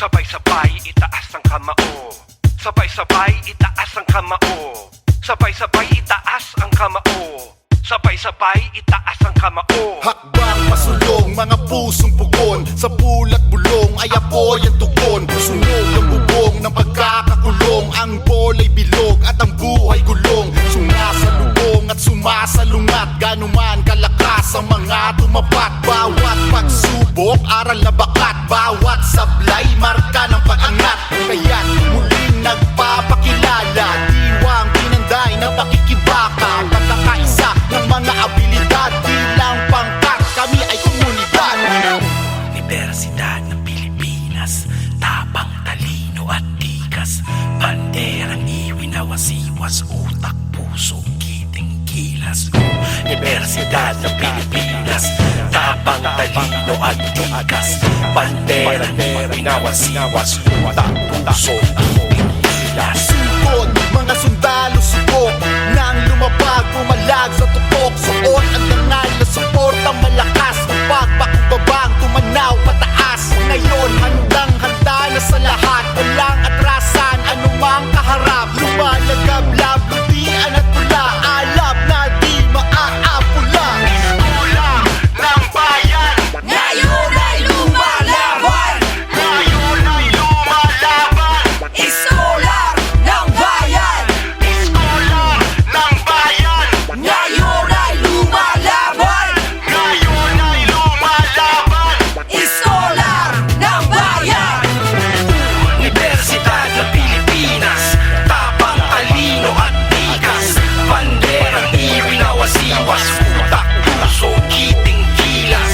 Sabay-sabay itaas ang kamao. Sabay-sabay itaas ang kamao. Sabay-sabay itaas ang kamao. Sabay-sabay itaas ang kamao. Hakbang pasulong, mga pusong pugon. Sa pulat bulong ay apoy ang tugon. Sunog ang bubong ng pagkakakulong. Ang bola'y bilog at ang buhay gulong. Sumasalubong at sumasalungat. Ganuman kalakas ang mga tumapat. Bawat pagsubok, aral na bakat. Bawat sablay, marka ng pag-angat. Kaya't muling nagpapakilala. Diwang pinanday ng pakikibaka. Pagkakaisa ng mga abilidad. Di lang pangkat, kami ay komunidad. Universidad ng Pilipinas, tapang, talino at tikas. Banderang iwinawasiwas, utak, puso, kiting, kilas. Universidad ng Pilipinas, tapang, talino at tikas. Banderang iwinawasiwas, utak, puso, kiting, kilas. Sugod, mga sundalo subok nang lumabag, pumalag sa tutok. Suot ang dangal na suportang malakas. Pagpakumbabang, tumanaw pataas. Ngayon, handang-handa na sa lahat. Walang atrasan, anumang kaharap. Lumalagablab, lutian at pula. Alab na di maaapula. Iskola ng bayan, Ngayon ay lumalaban. ngayon ay lumalaban. Iskolar ng bayan. Iskola ng bayan, Ngayon ay lumalaban. ngayon ay lumalaban. Iskolar ng bayan. Universidad ng Pilipinas, tapang, talino at tikas. Banderang iwinawasiwas, utak, puso, kiting, kilas.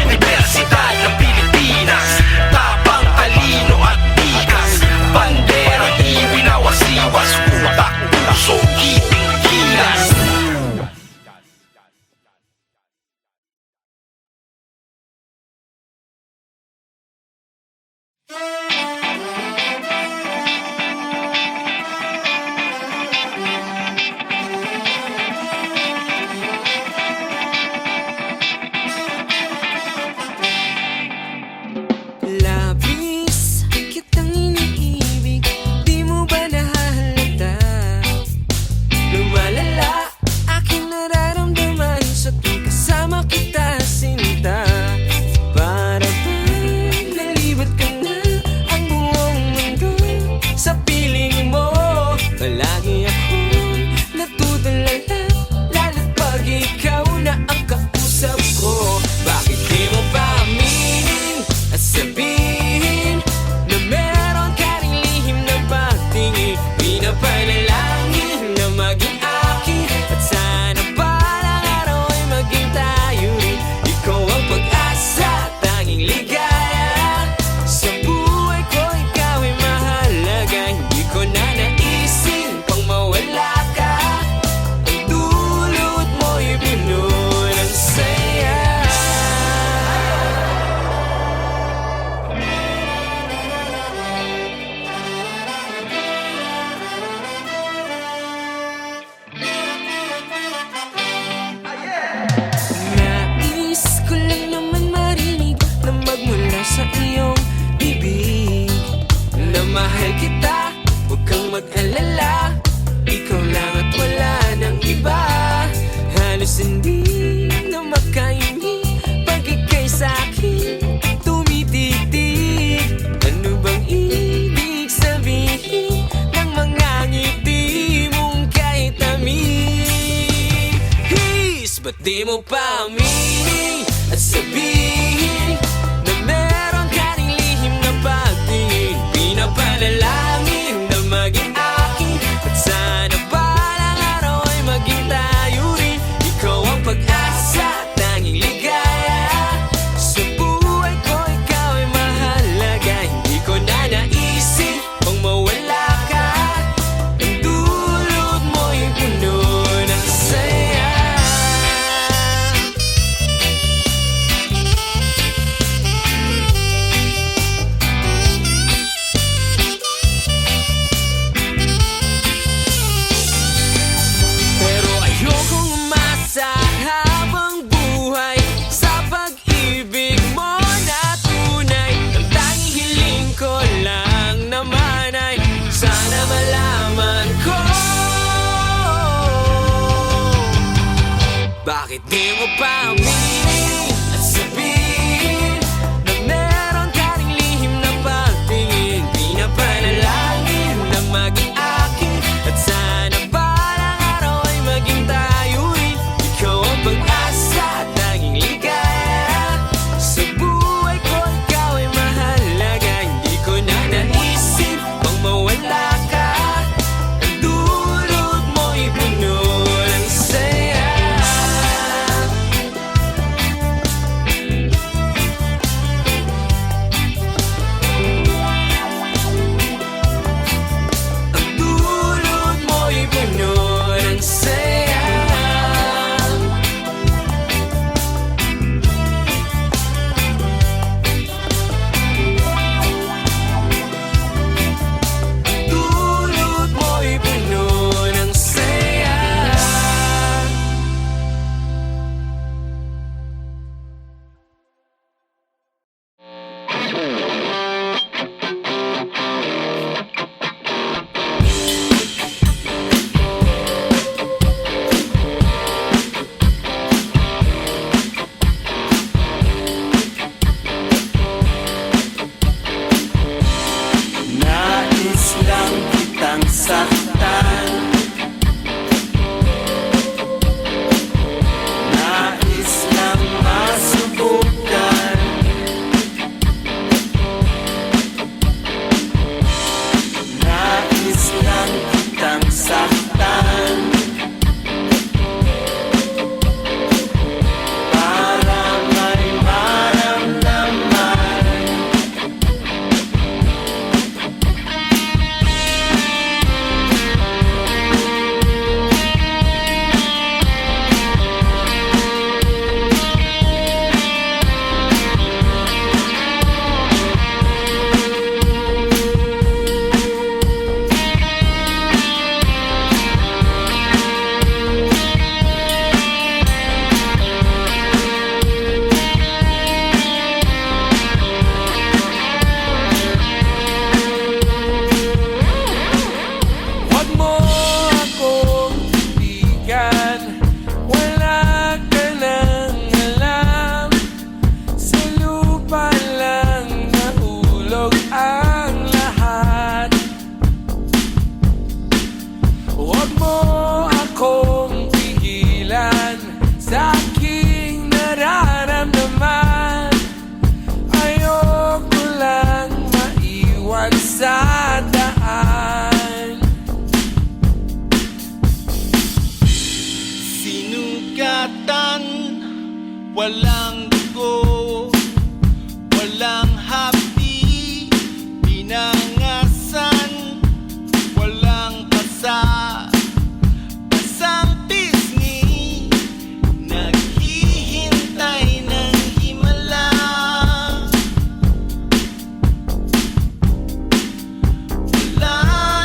Universidad ng Pilipinas, tapang, talino at tikas. Banderang iwinawasiwas, utak, puso, kiting, kilas. Labis kitang iniibig, di mo ba nahahalata? Lumalala aking nararamdaman sa tuwing kasama kita, sinta. Para bang nalibat ka na ang buong mundo sa piling mo. Palagi akong natutulala, lalo't pag ikaw na ang kausap ko. Bakit di mo pa aminin at sabihin na meron ka ring lihim na pagtingin? Pinapanalangin na maging akin at sana balang araw ay maging tayo rin. Ikaw ang pag-asa, tanging ligaya sa buhay ko, ikaw ay mahalaga. Hindi ko na naisin pang mawala ka. Ang dulot mo'y puno ng saya. Nais ko lang naman marinig na magmula sa iyong bibig na mahal kita, huwag kang mag-alala. Ikaw lang at wala nang iba. Halos hindi na makaimik pag ika'y sa'kin tumititig. Ano bang ibig sabihin ng mga ngiti mong kahit tamis? Ba't di mo pa aminin at sabihin na meron ka ring lihim na pagtingin? Pinapanalangin na maging akin at sana balang araw ay maging tayo rin. Ikaw ang pag-asa, tanging ligaya sa buhay ko, ikaw ay mahalaga. Hindi ko na naisip pang mawala ka. Ang dulot mo'y puno ng saya. Di mo pa aminin at sabihin na meron ka ring lihim na pagtingin. Pinapanalangin ng maging akin at sana balang araw ay maging tayo'y ikaw ang pag-asa at tanging ligaya. Sa buhay ko ikaw ay mahalaga. Hindi ko na naisip pang mawala ka. Ang dulot mo'y puno ng saya. Ang dulot mo'y puno ng saya. Dulot mo'y puno ng saya. Nais lang kitang saktan. Nais lang masubukan. Nais lang kitang saktan. Para may maramdaman. Huwag mo akong titigan. Wala ka nang alam. Sa lupa lang nahulog ang lahat. Huwag mo akong pigilan sa aking nararamdaman. Ayoko lang maiwan sa daan. Sinugatan, walang dugo, walang hapdi, pinangasan, walang pasa, pasang pisngi, naghihintay ng himala. Wala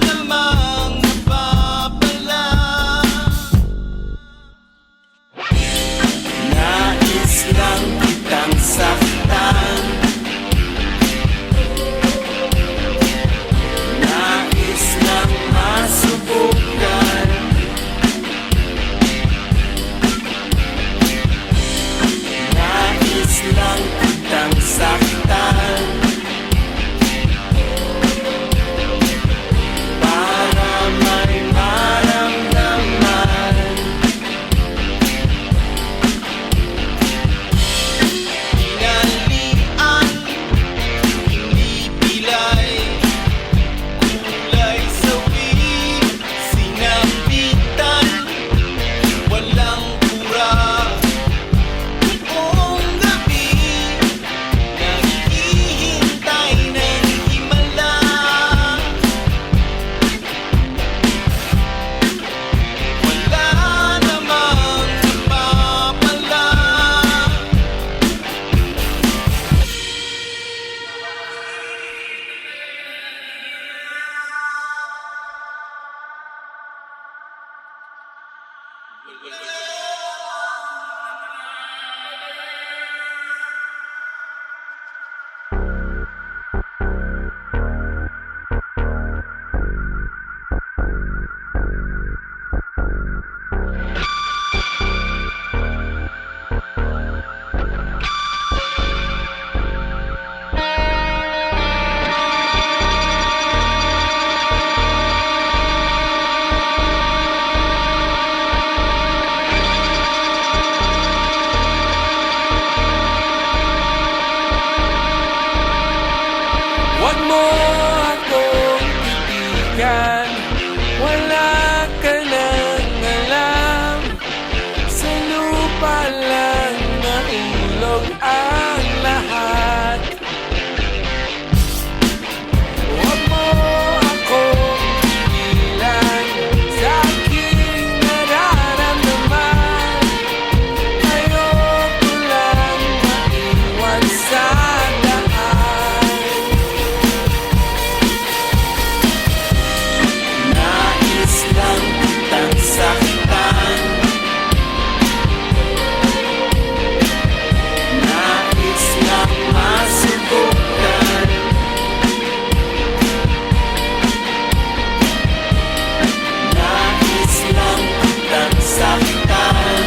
namang napapala. Nais lang mo akong titigan, wala ka nang alam. Sa lupa lang nahulog ang lahat. Huwag mo akong pigilan sa aking nararamdaman. Ayoko lang maiwan sa daan. Nais lang kitang sakitan, nais lang masubukan. Nais lang kitang sakitan,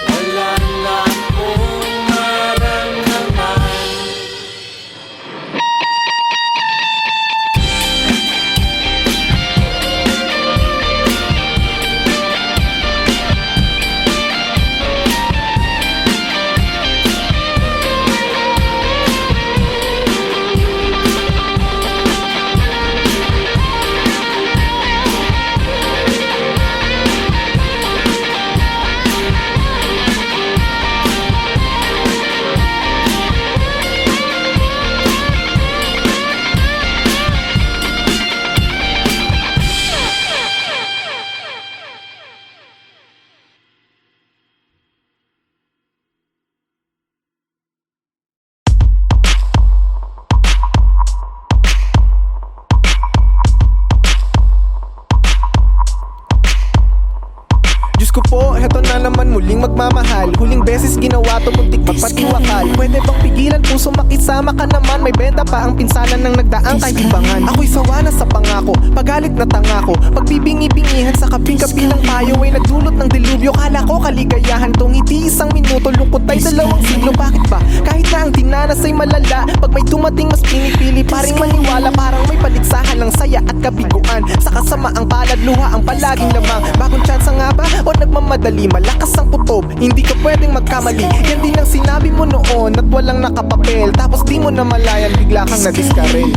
wala na akong maramdaman. Diyos ko po, heto na naman muling magmamahal. Huling beses ginawa to, muntik magpatiwakal. Pwede bang pigilan, puso makisama ka naman. May benta pa ang pinsalan ng nagdaang kaibibangan. Ako'y sawa na sa pangako, pagalit na tangako. Pagbibingi-bingihan sa kaping-kapi ng payo ay nagdulot ng dilubyo. Kala ko kaligayahan tong hindi isang minuto. Lungkot ay 2 siglo, bakit ba? Kahit na ang dinanas ay malala, pag may tumating mas pinipili pa ring maniwala. Parang may paligsahan ng saya at kabiguan. Sa kasamaang palad, luha ang palaging lamang. Bagong tsansa nga ba? O nagmamadali, malakas ang kutob, hindi ka pwedeng magkamali. Yan din ang sinabi mo noon at walang nakapapel. Tapos di mo na malayan, bigla kang nadiskarel.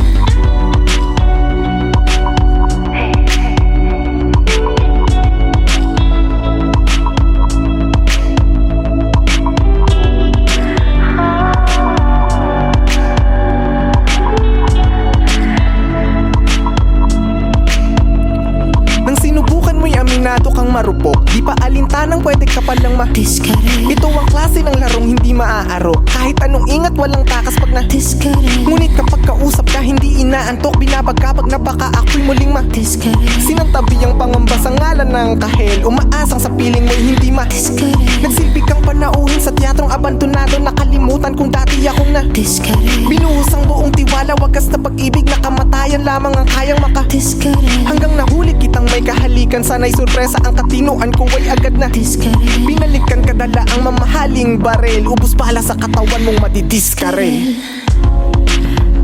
Nang sinubukan mo'y aminado kang marupok, di pa alintanang pwede ka palang Discard, Ito ang klase ng larong hindi maaaro. Kahit anong ingat walang takas pag na discard, Ngunit kapag kausap ka hindi inaantok, binabag ka pag napaka ako'y muling discard, Sinantabi ang pangamba sa ngalan ng kahel. Umaasang sa piling mo'y hindi discard, Nagsilbi kang panauhin sa teatrong abandonado. Nakalimutan kung dati akong na discard, Binuhos ang buong tiwala, wagas na pag-ibig na kamatayan lamang ang kayang discard, Hanggang nahuli kitang may kahalikan, sana'y sorpresa ang katinuan ko ay agad na discard, Binalikan kadala ang mamahaling barel. Ubus pala sa katawan mong madidiskarel.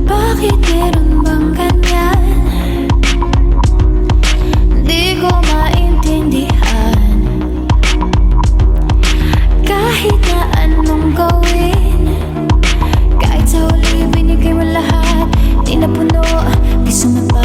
Bakit meron bang ganyan? Di ko maintindihan. Kahit na anong gawin, kahit sa huli binigay mo lahat, di na puno, piso na pa.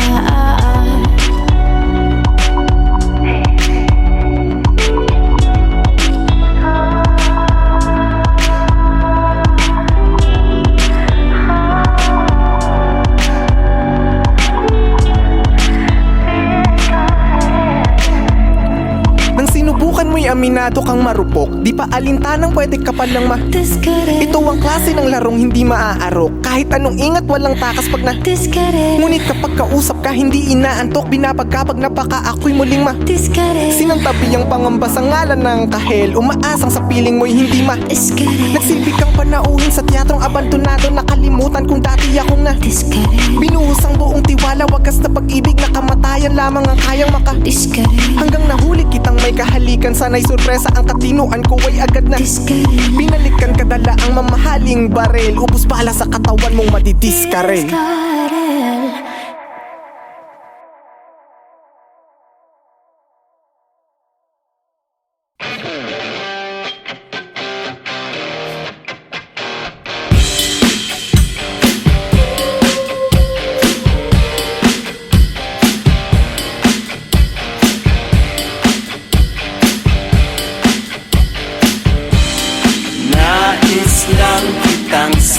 Mo'y aminado kang marupok, di pa alintanang pwede ka palang Discard, Ito ang klase ng larong hindi maaarok. Kahit anong ingat walang takas pag na discard, Ngunit kapag kausap ka hindi inaantok, binabag ka pag napaka ako'y muling discard, Sinantabi ang pangamba sa ngalan ng kahel. Umaasang sa piling mo'y hindi discard, Nagsilbi kang panauhin sa teatrong abandonado. Nakalimutan kung dati akong na discard, Binuhos ang buong tiwala, wagas na pag-ibig na kamatayan lamang ang kayang discard, Hanggang nahuli kitang may kahalikan, sana'y sorpresa ang katinuan ko ay agad na discard, Binalikan kadala ang mamahaling barel. Ubus pala sa katawan mong madidiskarel.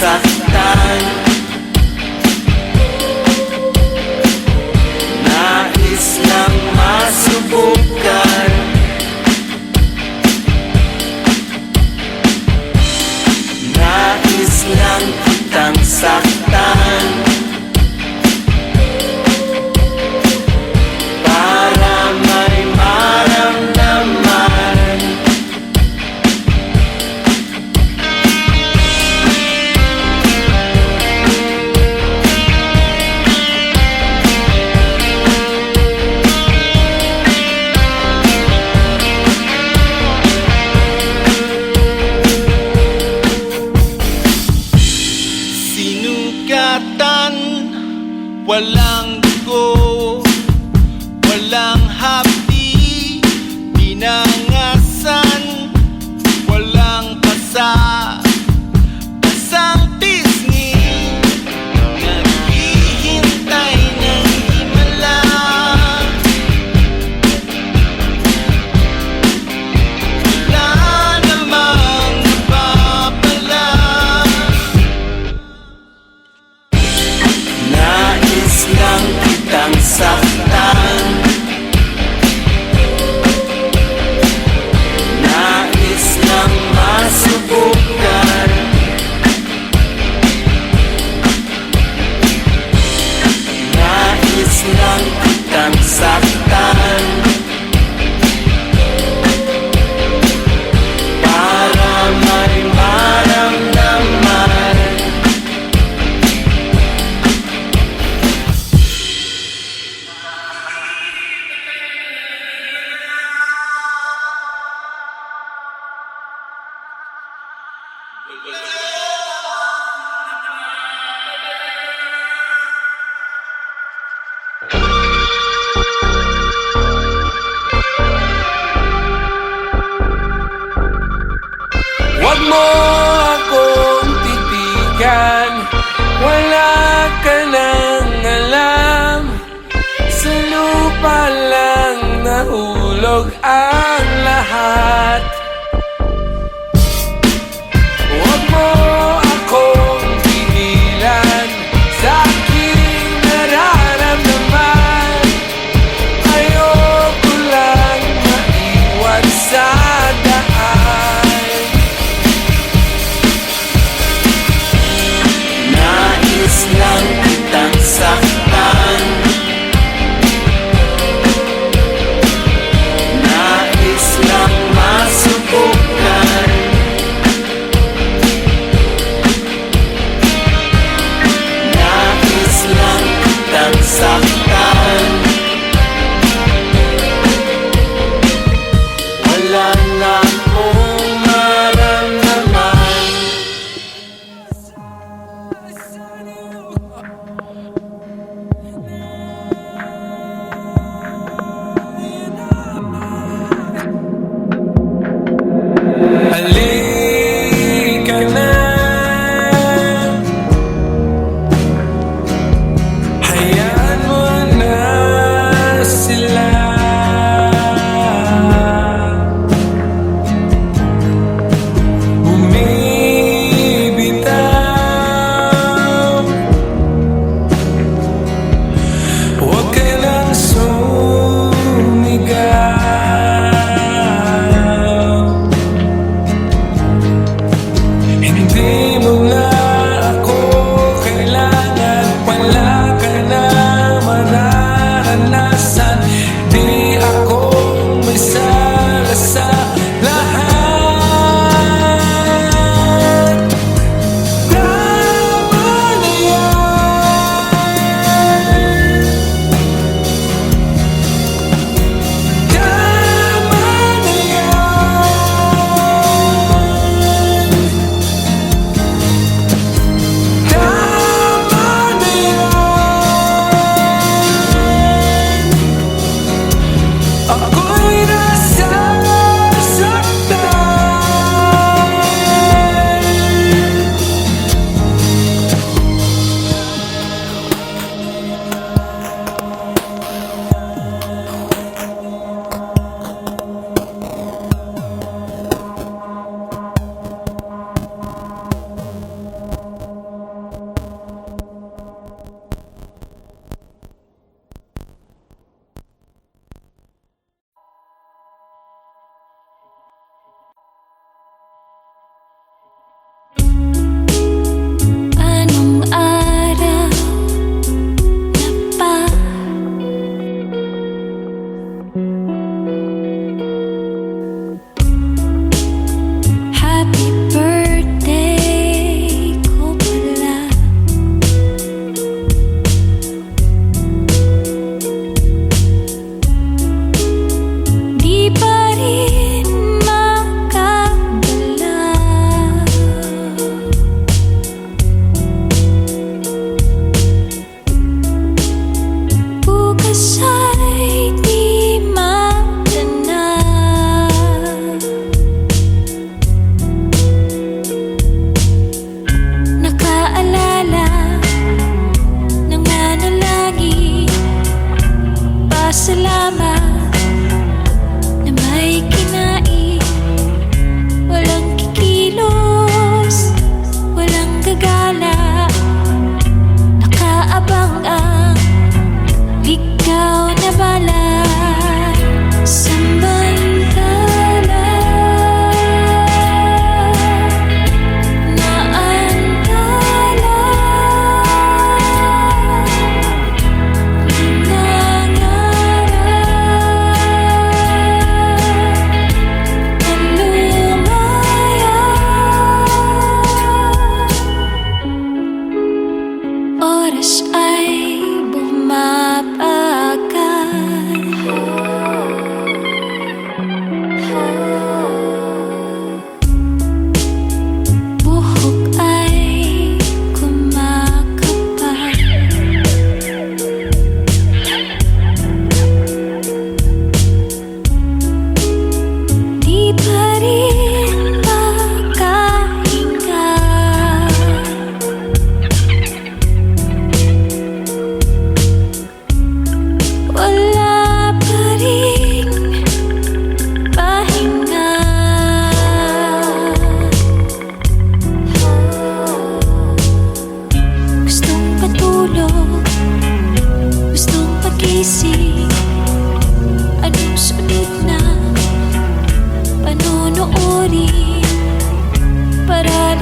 saktan. Nais lang masubukan. Nais lang kitang saktan. Para may maramdaman. Sinugatan, walang dugo, walang hapdi, pinangasan, walang pasa, pasang pisngi, naghihintay ng himala. Wala namang mapapala. Nais lang kitang saktan. Nais lang masubukan. Nais lang kitang saktan. Para may maramdaman. Huwag mo akong titigan, wala ka nang alam. Sa lupa lang nahulog ang lahat. Huwag mo akong pigilan sa aking nararamdaman. Ayoko lang maiwan sa daan. Nais lang kitang saktan. Nais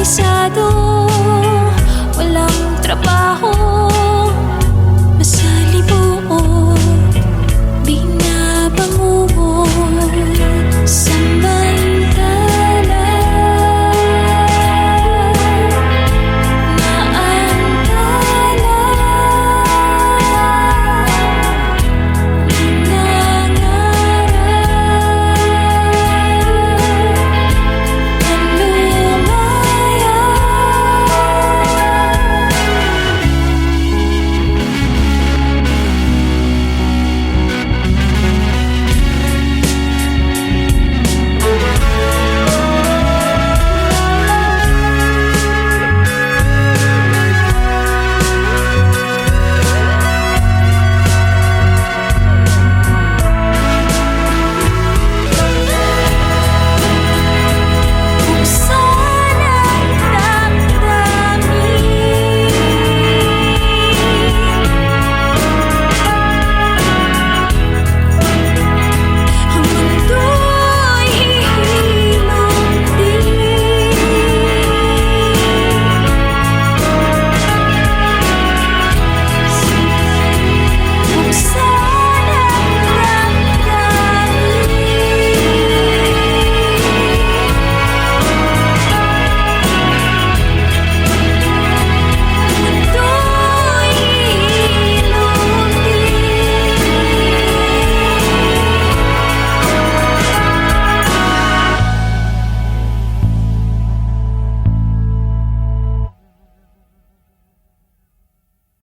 alkoholisado, walang trabaho,